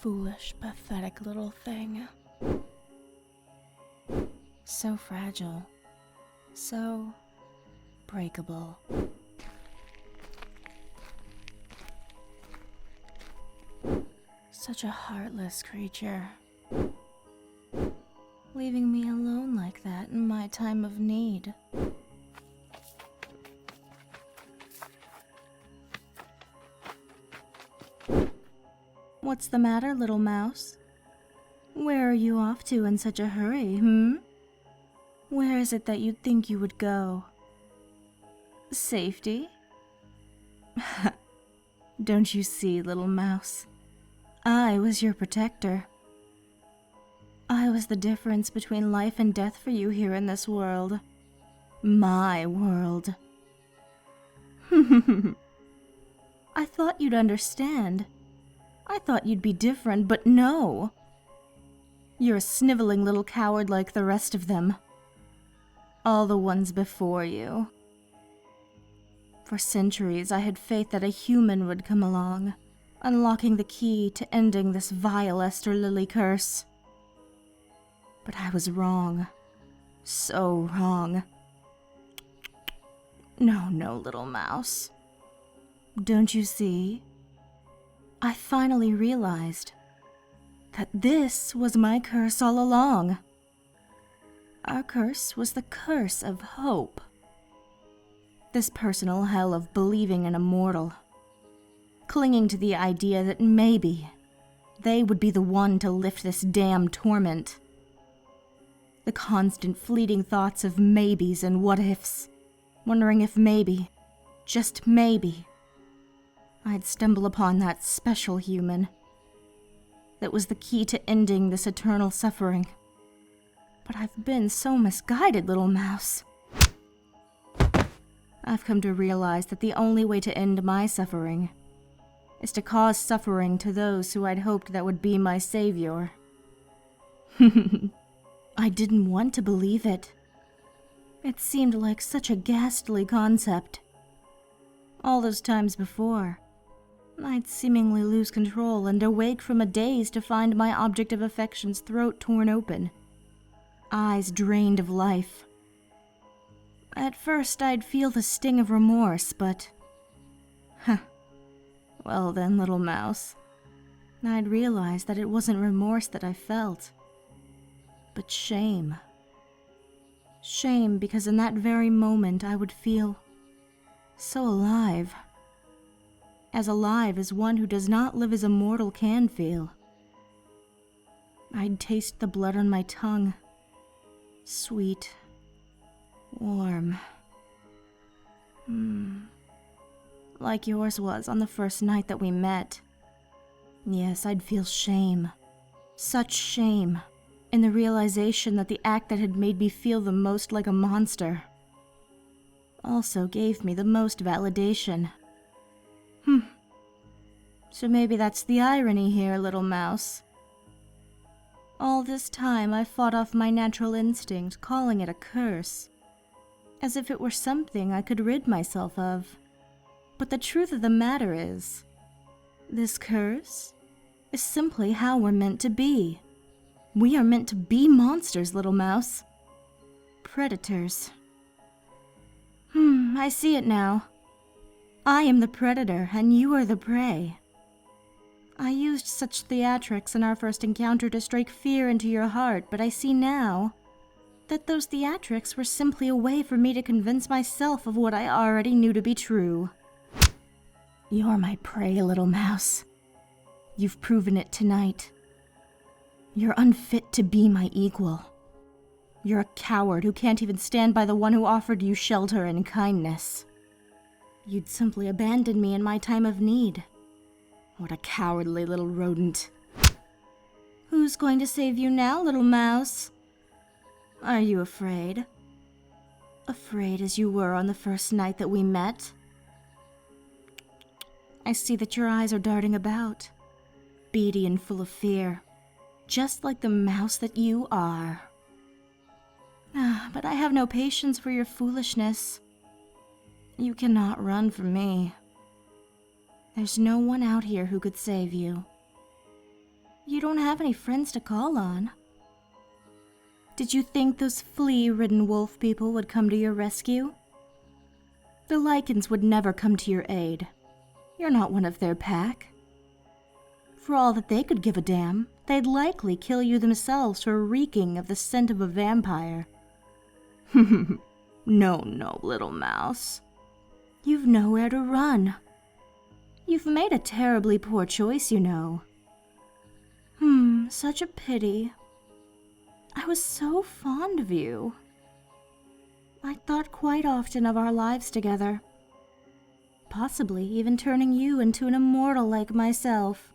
Foolish, pathetic little thing. So fragile. So breakable. Such a heartless creature. Leaving me alone like that in my time of need. What's the matter, little mouse? Where are you off to in such a hurry, Where is it that you'd think you would go? Safety? Don't you see, little mouse? I was your protector. I was the difference between life and death for you here in this world. My world. I thought you'd understand. I thought you'd be different, but no. You're a sniveling little coward like the rest of them. All the ones before you. For centuries, I had faith that a human would come along, unlocking the key to ending this vile Esther Lily curse. But I was wrong. So wrong. No, little mouse. Don't you see? I finally realized that this was my curse all along. Our curse was the curse of hope. This personal hell of believing in a mortal. Clinging to the idea that maybe they would be the one to lift this damn torment. The constant fleeting thoughts of maybes and what-ifs. Wondering if maybe, just maybe, I'd stumble upon that special human that was the key to ending this eternal suffering. But I've been so misguided, little mouse. I've come to realize that the only way to end my suffering is to cause suffering to those who I'd hoped that would be my savior. I didn't want to believe it. It seemed like such a ghastly concept. All those times before, I'd seemingly lose control and awake from a daze to find my object of affection's throat torn open, eyes drained of life. At first, I'd feel the sting of remorse, but... Well then, little mouse, I'd realize that it wasn't remorse that I felt, but shame. Shame because in that very moment I would feel so alive. As alive as one who does not live as a mortal can feel. I'd taste the blood on my tongue. Sweet. Warm. Like yours was on the first night that we met. Yes, I'd feel shame. Such shame. In the realization that the act that had made me feel the most like a monster also gave me the most validation. So maybe that's the irony here, little mouse. All this time I fought off my natural instinct, calling it a curse, as if it were something I could rid myself of. But the truth of the matter is, this curse is simply how we're meant to be. We are meant to be monsters, little mouse. Predators. I see it now. I am the predator, and you are the prey. I used such theatrics in our first encounter to strike fear into your heart, but I see now that those theatrics were simply a way for me to convince myself of what I already knew to be true. You're my prey, little mouse. You've proven it tonight. You're unfit to be my equal. You're a coward who can't even stand by the one who offered you shelter and kindness. You'd simply abandon me in my time of need. What a cowardly little rodent. Who's going to save you now, little mouse? Are you afraid? Afraid as you were on the first night that we met? I see that your eyes are darting about, beady and full of fear, just like the mouse that you are. But I have no patience for your foolishness. You cannot run from me. There's no one out here who could save you. You don't have any friends to call on. Did you think those flea-ridden wolf people would come to your rescue? The lichens would never come to your aid. You're not one of their pack. For all that they could give a damn, they'd likely kill you themselves for reeking of the scent of a vampire. No, little mouse. You've nowhere to run. You've made a terribly poor choice, you know. Such a pity. I was so fond of you. I thought quite often of our lives together. Possibly even turning you into an immortal like myself.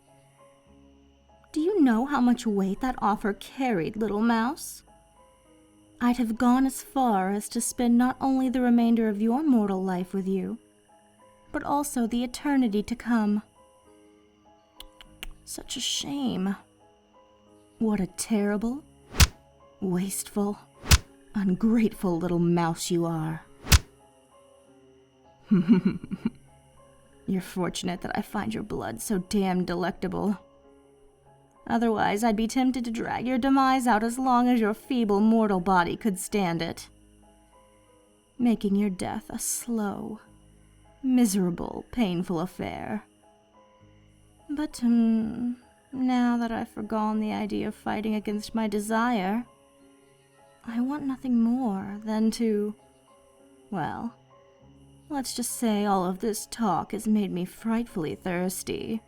Do you know how much weight that offer carried, little mouse? I'd have gone as far as to spend not only the remainder of your mortal life with you, but also the eternity to come. Such a shame. What a terrible, wasteful, ungrateful little mouse you are. You're fortunate that I find your blood so damn delectable. Otherwise, I'd be tempted to drag your demise out as long as your feeble mortal body could stand it, making your death a slow, miserable, painful affair. But, now that I've forgone the idea of fighting against my desire, I want nothing more than to, well, let's just say all of this talk has made me frightfully thirsty.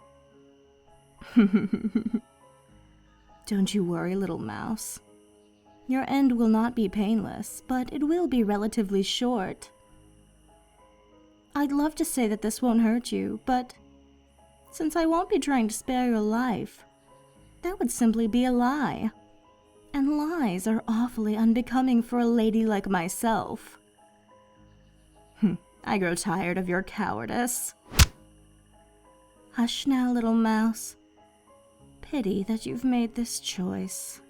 Don't you worry, little mouse. Your end will not be painless, but it will be relatively short. I'd love to say that this won't hurt you, but since I won't be trying to spare your life, that would simply be a lie. And lies are awfully unbecoming for a lady like myself. I grow tired of your cowardice. Hush now, little mouse. Pity that you've made this choice.